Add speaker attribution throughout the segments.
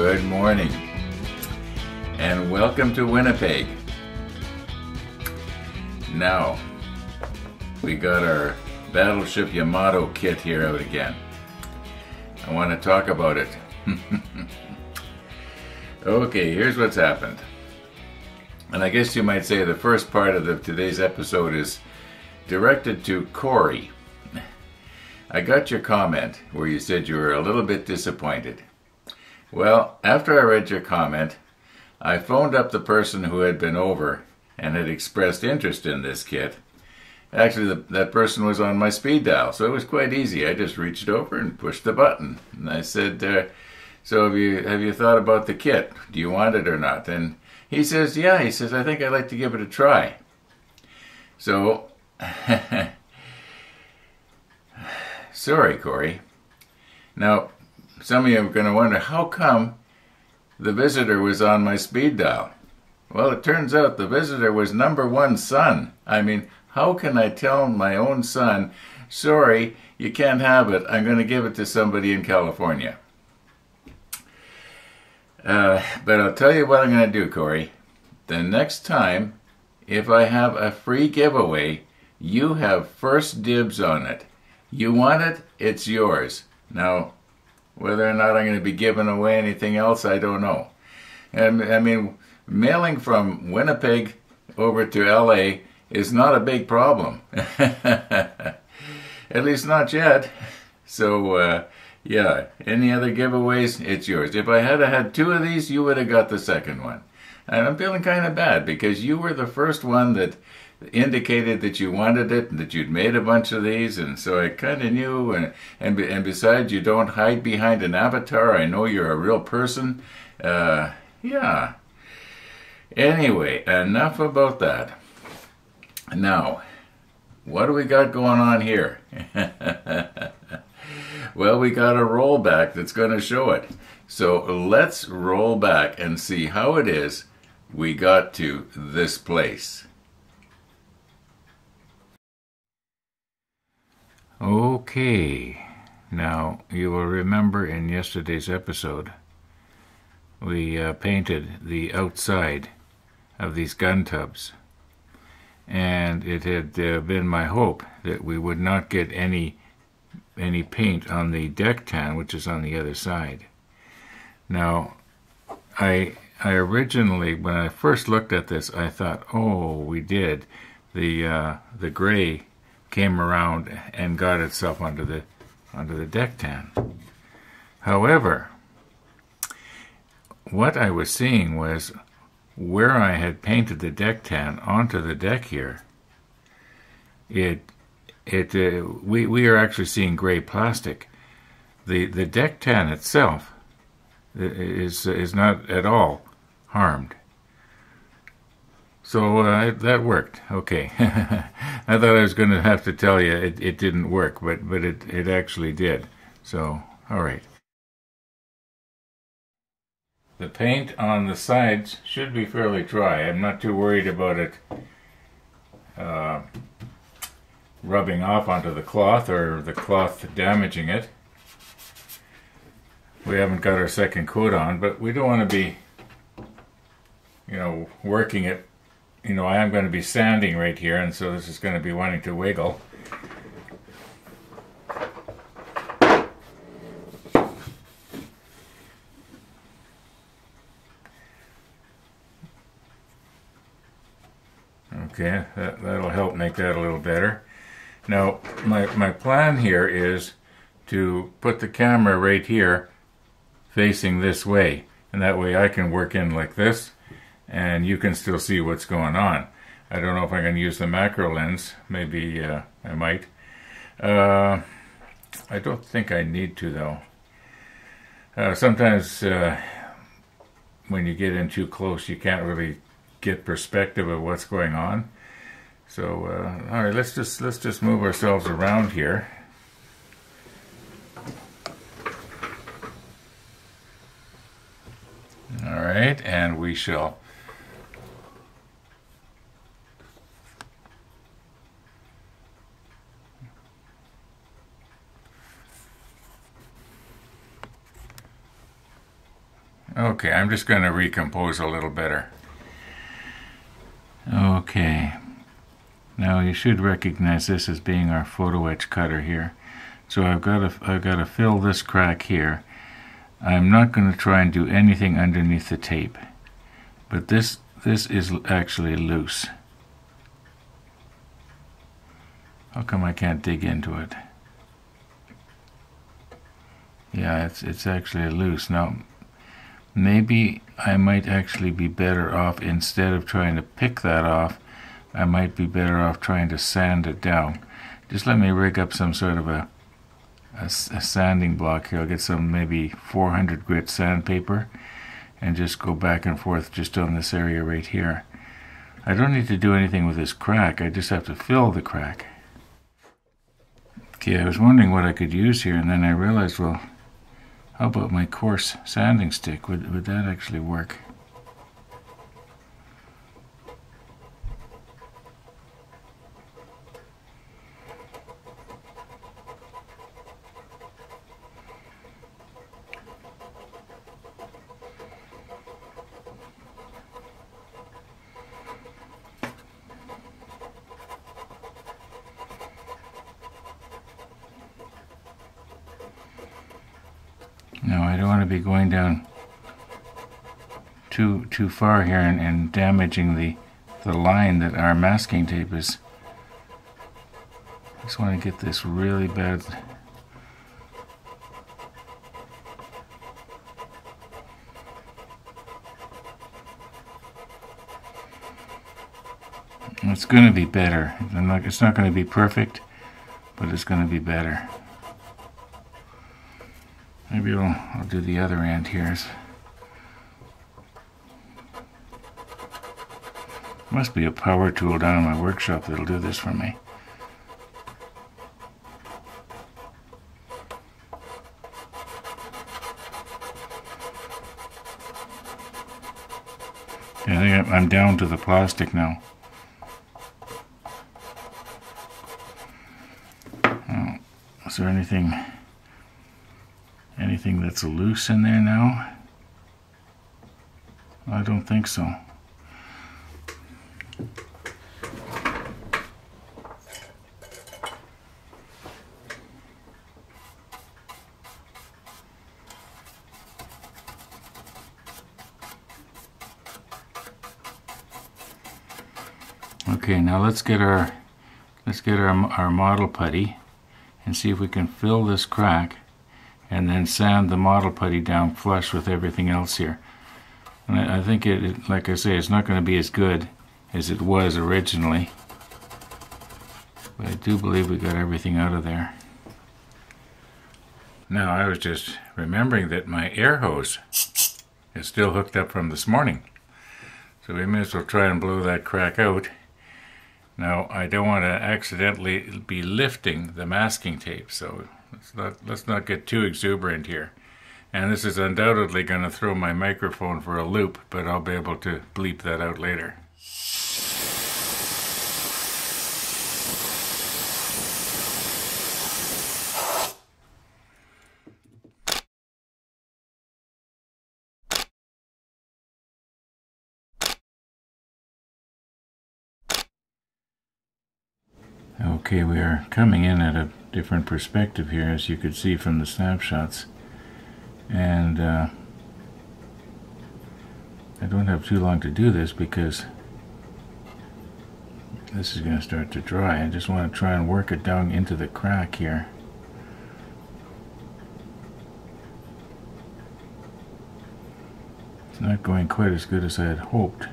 Speaker 1: Good morning, and welcome to Winnipeg. Now, we got our battleship Yamato kit here out again. I want to talk about it. Okay, here's what's happened. And I guess you might say the first part of today's episode is directed to Corey. I got your comment where you said you were a little bit disappointed. Well, after I read your comment, I phoned up the person who had been over and had expressed interest in this kit. Actually, that person was on my speed dial, so it was quite easy. I just reached over and pushed the button. And I said, so have you thought about the kit? Do you want it or not? And he says, yeah. He says, I think I'd like to give it a try. So, sorry, Corey. Now, some of you are going to wonder, how come the visitor was on my speed dial? Well, it turns out the visitor was number one son. I mean, how can I tell my own son, sorry, you can't have it, I'm going to give it to somebody in California? But I'll tell you what I'm going to do, Corey. The next time, if I have a free giveaway, you have first dibs on it. You want it, it's yours. Now, whether or not I'm going to be giving away anything else, I don't know. And I mean, mailing from Winnipeg over to LA is not a big problem. At least not yet. So, yeah, any other giveaways, it's yours. If I had two of these, you would have got the second one. And I'm feeling kind of bad because you were the first one that indicated that you wanted it and that you'd made a bunch of these, and so I kind of knew. And besides, you don't hide behind an avatar. I know you're a real person. Yeah. Anyway, enough about that. Now, what do we got going on here? Well, we got a rollback that's going to show it. So let's roll back and see how it is we got to this place. Okay, now you will remember in yesterday's episode we painted the outside of these gun tubs, and it had been my hope that we would not get any paint on the deck tan, which is on the other side. Now, I originally, when I first looked at this, I thought, oh, we did. The gray came around and got itself onto the deck tan. However, what I was seeing was where I had painted the deck tan onto the deck here. We are actually seeing gray plastic. The deck tan itself is not at all harmed. So that worked. Okay. I thought I was going to have to tell you it didn't work, but it actually did. So, all right. The paint on the sides should be fairly dry. I'm not too worried about it rubbing off onto the cloth or the cloth damaging it. We haven't got our second coat on, but we don't want to be, working it. I am going to be sanding right here, and so this is going to be wanting to wiggle. Okay, that'll help make that a little better. Now, my plan here is to put the camera right here facing this way, and that way I can work in like this, and you can still see what's going on. I don't know if I can use the macro lens. Maybe I might. I don't think I need to, though. Sometimes when you get in too close, you can't really get perspective of what's going on. So, all right, let's just move ourselves around here. All right, and we shall Okay, I'm just going to recompose a little better. Okay. Now you should recognize this as being our photo etch cutter here. So I've got to fill this crack here. I'm not going to try and do anything underneath the tape, but this is actually loose. How come I can't dig into it? Yeah, it's actually loose. Now, maybe I might actually be better off, instead of trying to pick that off, I might be better off trying to sand it down. Just let me rig up some sort of a sanding block here. I'll get some maybe 400 grit sandpaper and just go back and forth just on this area right here. I don't need to do anything with this crack, I just have to fill the crack. Okay, I was wondering what I could use here, and then I realized, well, how about my coarse sanding stick? Would that actually work? No, I don't want to be going down too far here and damaging the line that our masking tape is. I just want to get this really bad. It's going to be better. It's not going to be perfect, but it's going to be better. Maybe I'll do the other end here. Must be a power tool down in my workshop that'll do this for me. I think I'm down to the plastic now. Oh, is there anything that's loose in there now? I don't think so. Okay, now let's get our model putty and see if we can fill this crack and then sand the model putty down flush with everything else here. And I think it, like I say, it's not going to be as good as it was originally, but I do believe we got everything out of there. Now I was just remembering that my air hose is still hooked up from this morning, so we may as well try and blow that crack out. Now I don't want to accidentally be lifting the masking tape, so let's not get too exuberant here. And this is undoubtedly going to throw my microphone for a loop, but I'll be able to bleep that out later. Okay, we are coming in at a different perspective here, as you could see from the snapshots. And I don't have too long to do this because this is going to start to dry. I just want to try and work it down into the crack here. It's not going quite as good as I had hoped.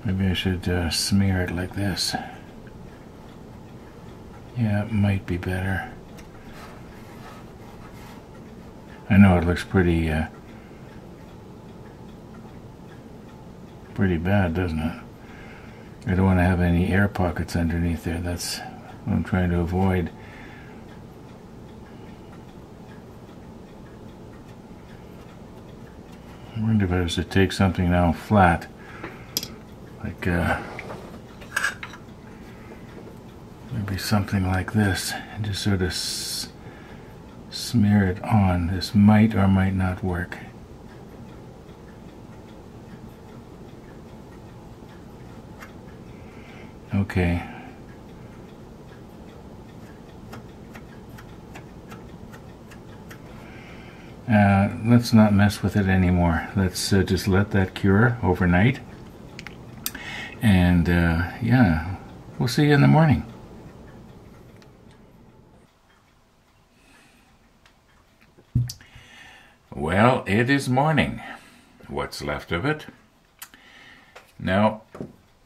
Speaker 1: Maybe I should smear it like this. Yeah, it might be better. I know it looks pretty bad, doesn't it? I don't want to have any air pockets underneath there. That's what I'm trying to avoid. I wonder if I was to take something now flat, like maybe something like this, and just sort of smear it on. This might or might not work. Okay. Let's not mess with it anymore. Let's just let that cure overnight. And yeah, we'll see you in the morning. Well, it is morning. What's left of it. Now,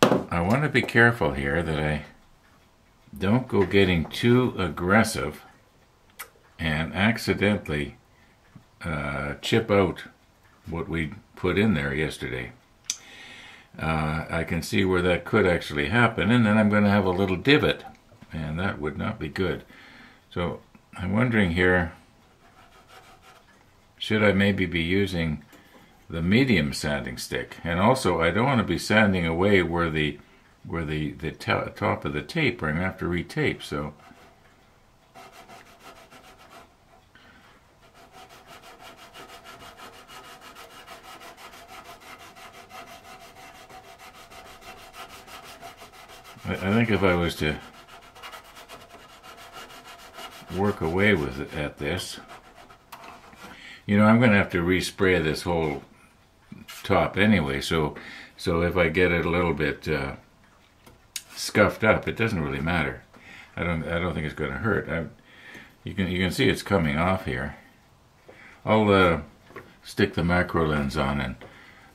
Speaker 1: I want to be careful here that I don't go getting too aggressive and accidentally chip out what we put in there yesterday. I can see where that could actually happen, and then I'm going to have a little divot, and that would not be good. So I'm wondering here, should I maybe be using the medium sanding stick? And also, I don't want to be sanding away where the top of the tape, where I'm going to have to retape. So I think if I was to work away with it at this, you know, I'm going to have to respray this whole top anyway. So if I get it a little bit scuffed up, it doesn't really matter. I don't think it's going to hurt. You can see it's coming off here. I'll stick the macro lens on and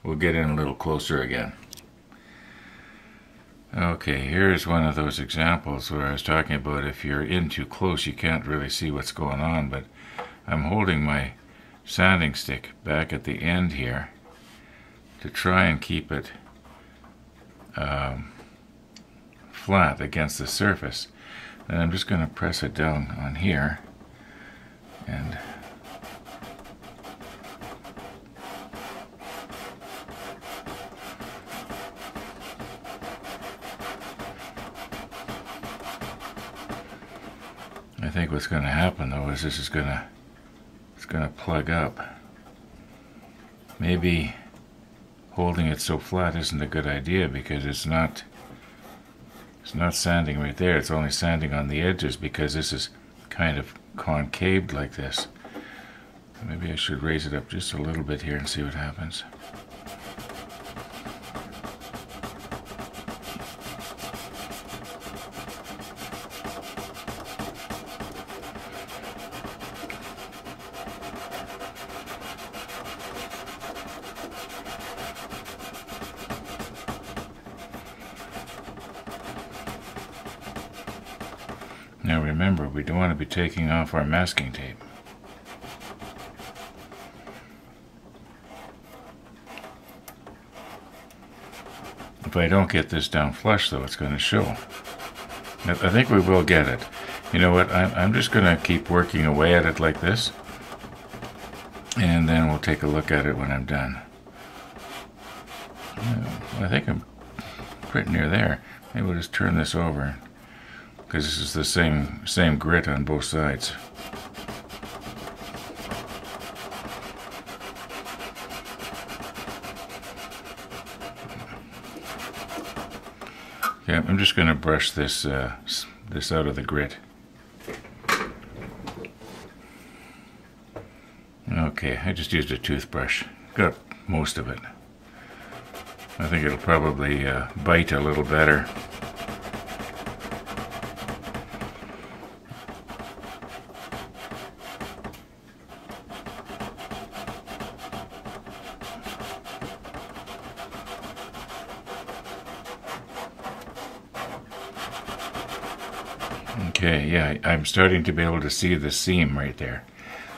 Speaker 1: we'll get in a little closer again. Okay, here's one of those examples where I was talking about if you're in too close you can't really see what's going on, but I'm holding my sanding stick back at the end here to try and keep it flat against the surface. And I'm just going to press it down on here, and I think what's going to happen though is this is going to plug up. Maybe holding it so flat isn't a good idea because it's not sanding right there. It's only sanding on the edges because this is kind of concaved like this. Maybe I should raise it up just a little bit here and see what happens. Now remember, we don't want to be taking off our masking tape. If I don't get this down flush though, it's going to show. I think we will get it. You know what, I'm just going to keep working away at it like this, and then we'll take a look at it when I'm done. I think I'm pretty near there. Maybe we'll just turn this over, because this is the same grit on both sides. Okay, I'm just going to brush this this out of the grit. Okay, I just used a toothbrush. Got most of it. I think it'll probably bite a little better. Okay, yeah, I'm starting to be able to see the seam right there.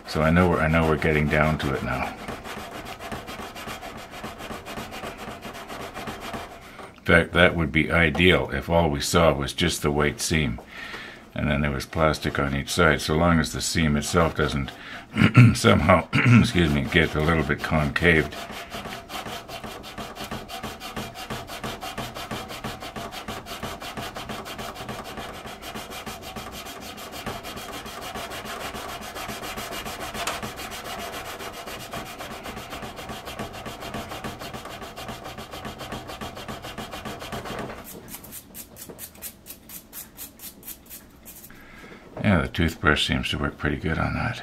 Speaker 1: So I know we're getting down to it now. In fact, that would be ideal if all we saw was just the white seam and then there was plastic on each side, so long as the seam itself doesn't somehow excuse me, get a little bit concaved. Yeah, the toothbrush seems to work pretty good on that.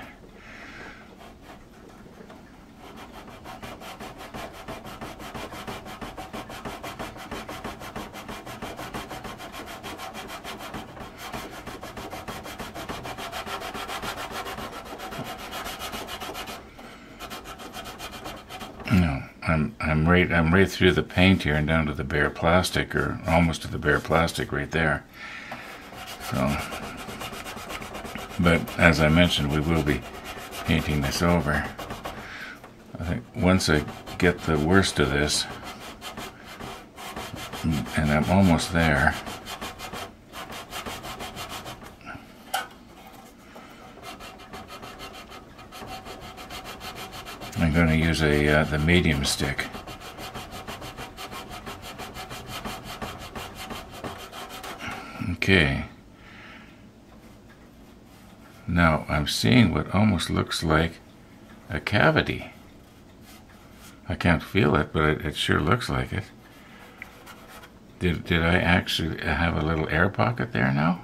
Speaker 1: No, I'm right through the paint here and down to the bare plastic, or almost to the bare plastic right there. So, but as I mentioned, we will be painting this over. I think once I get the worst of this, and I'm almost there, I'm going to use the medium stick. Okay. Now I'm seeing what almost looks like a cavity. I can't feel it, but it sure looks like it. Did I actually have a little air pocket there now?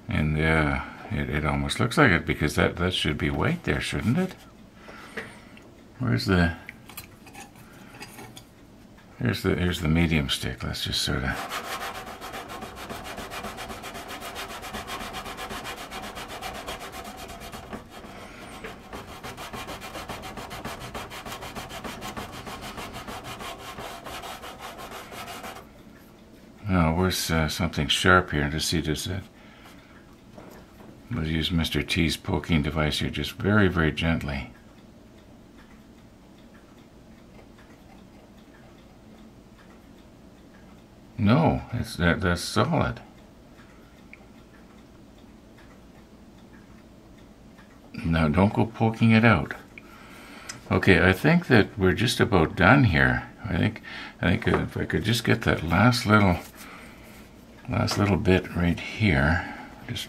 Speaker 1: And it almost looks like it, because that should be white there, shouldn't it? Here's the medium stick. Let's just sort of. Now, where's something sharp here to see, does that? Let's use Mr. T's poking device here, just very, very gently. No, that's solid. Now don't go poking it out. Okay, I think that we're just about done here. I think if I could just get that last little bit right here, just.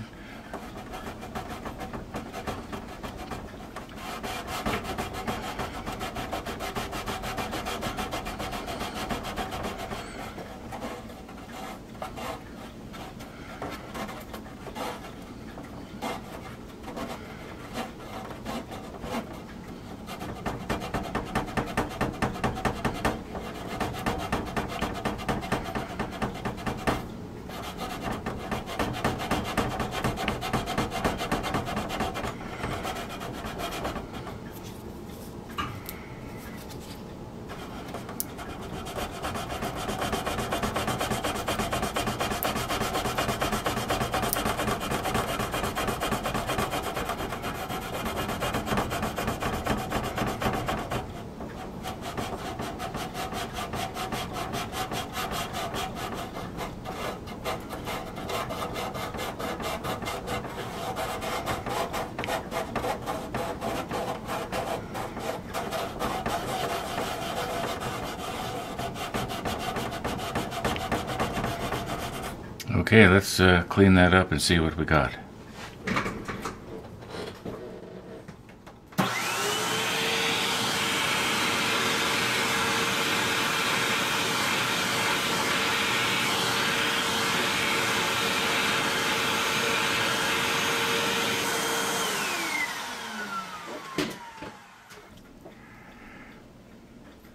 Speaker 1: Okay, let's clean that up and see what we got.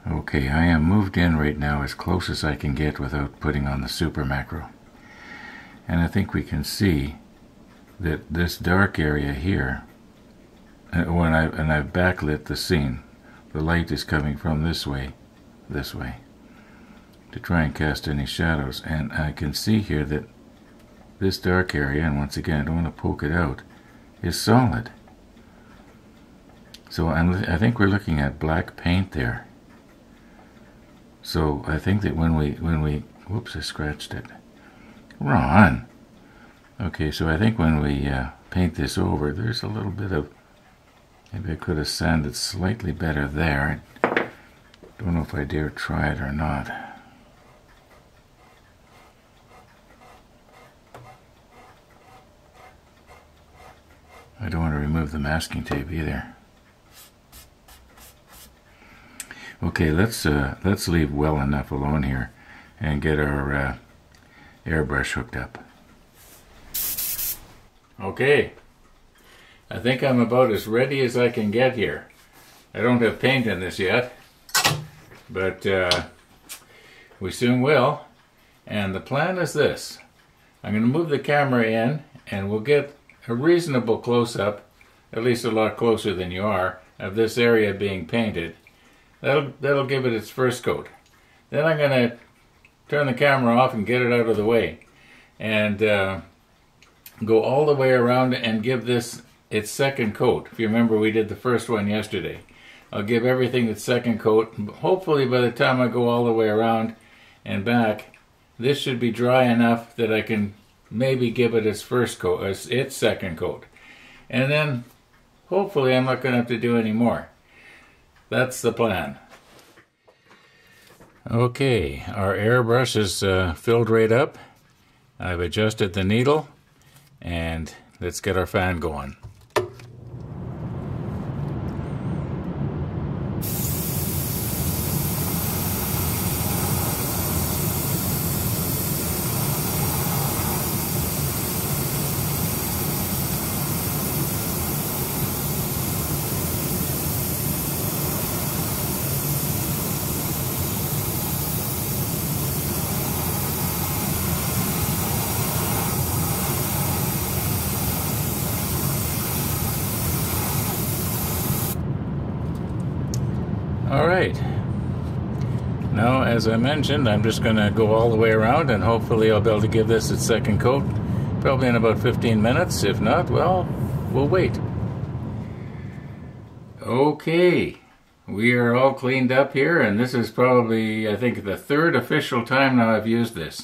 Speaker 1: Okay, I am moved in right now as close as I can get without putting on the super macro. And I think we can see that this dark area here, when I've backlit the scene, the light is coming from this way, to try and cast any shadows. And I can see here that this dark area, and once again I don't want to poke it out, is solid. So I think we're looking at black paint there. So I think that when we whoops, I scratched it. Ron. Okay, so I think when we paint this over, there's a little bit of, maybe I could have sanded slightly better there. I don't know if I dare try it or not. I don't want to remove the masking tape either. Okay, let's leave well enough alone here and get our airbrush hooked up. Okay, I think I'm about as ready as I can get here. I don't have paint in this yet, but we soon will. And the plan is this. I'm going to move the camera in and we'll get a reasonable close-up, at least a lot closer than you are, of this area being painted. That'll give it its first coat. Then I'm going to turn the camera off and get it out of the way. And go all the way around and give this its second coat. If you remember, we did the first one yesterday. I'll give everything its second coat. Hopefully by the time I go all the way around and back, this should be dry enough that I can maybe give it its first coat, its second coat. And then hopefully I'm not going to have to do any more. That's the plan. Okay, our airbrush is filled right up. I've adjusted the needle, and let's get our fan going. Alright, now as I mentioned, I'm just going to go all the way around and hopefully I'll be able to give this its second coat probably in about 15 minutes. If not, well, we'll wait. Okay, we are all cleaned up here, and this is probably, I think, the third official time now I've used this,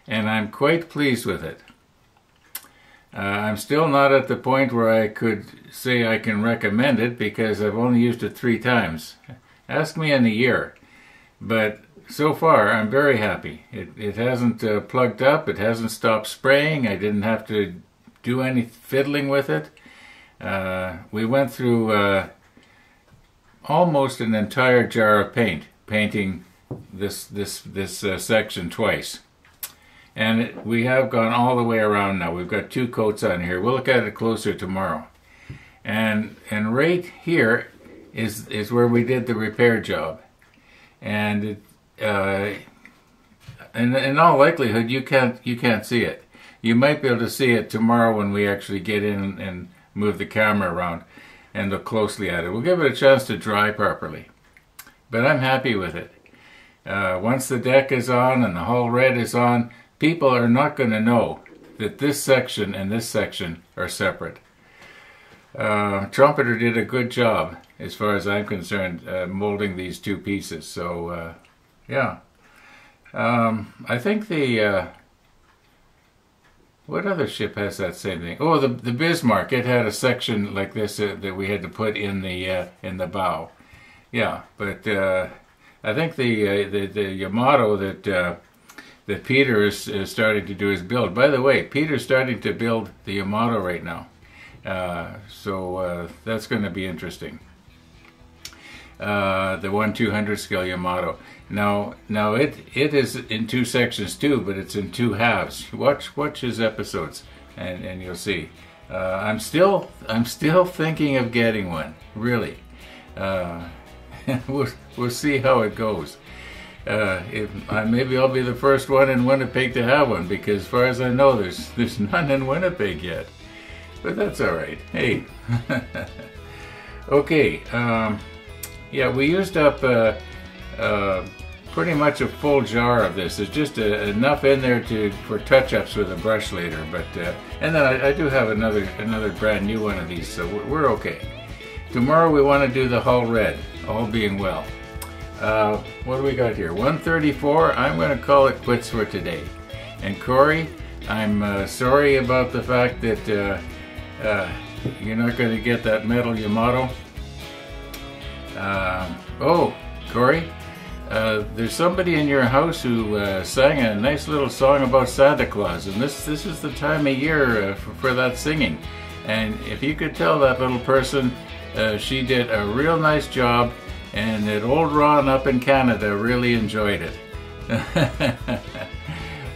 Speaker 1: and I'm quite pleased with it. I'm still not at the point where I could say I can recommend it because I've only used it 3 times. Ask me in a year. But so far, I'm very happy. It hasn't plugged up. It hasn't stopped spraying. I didn't have to do any fiddling with it. We went through almost an entire jar of paint, painting this section twice. And we have gone all the way around now. We've got 2 coats on here. We'll look at it closer tomorrow. And right here is where we did the repair job. And in all likelihood, you can't see it. You might be able to see it tomorrow when we actually get in and move the camera around and look closely at it. We'll give it a chance to dry properly. But I'm happy with it. Once the deck is on and the hull red is on, people are not going to know that this section and this section are separate. Trumpeter did a good job, as far as I'm concerned, molding these 2 pieces. So, yeah. I think the... what other ship has that same thing? Oh, the Bismarck. It had a section like this that we had to put in the bow. Yeah, but I think the Yamato that Peter is starting to do his build. By the way, Peter's starting to build the Yamato right now. So that's going to be interesting. The 1/200 scale Yamato. Now it is in 2 sections too, but it's in 2 halves. Watch his episodes, and you'll see. I'm still thinking of getting one. Really. We'll see how it goes. Maybe I'll be the first one in Winnipeg to have one, because as far as I know, there's none in Winnipeg yet. But that's all right. Hey. Okay. Yeah, we used up pretty much a full jar of this. There's just enough in there for touch-ups with a brush later. But and then I do have another brand new one of these, so we're okay. Tomorrow we want to do the hull red, all being well. What do we got here? 134. I'm going to call it quits for today. And Corey, I'm sorry about the fact that you're not going to get that metal Yamato. Oh, Corey, there's somebody in your house who sang a nice little song about Santa Claus, and this is the time of year for that singing. And if you could tell that little person she did a real nice job, and that old Ron up in Canada really enjoyed it.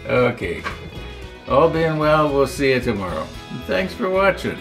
Speaker 1: Okay. All being well, we'll see you tomorrow. Thanks for watching.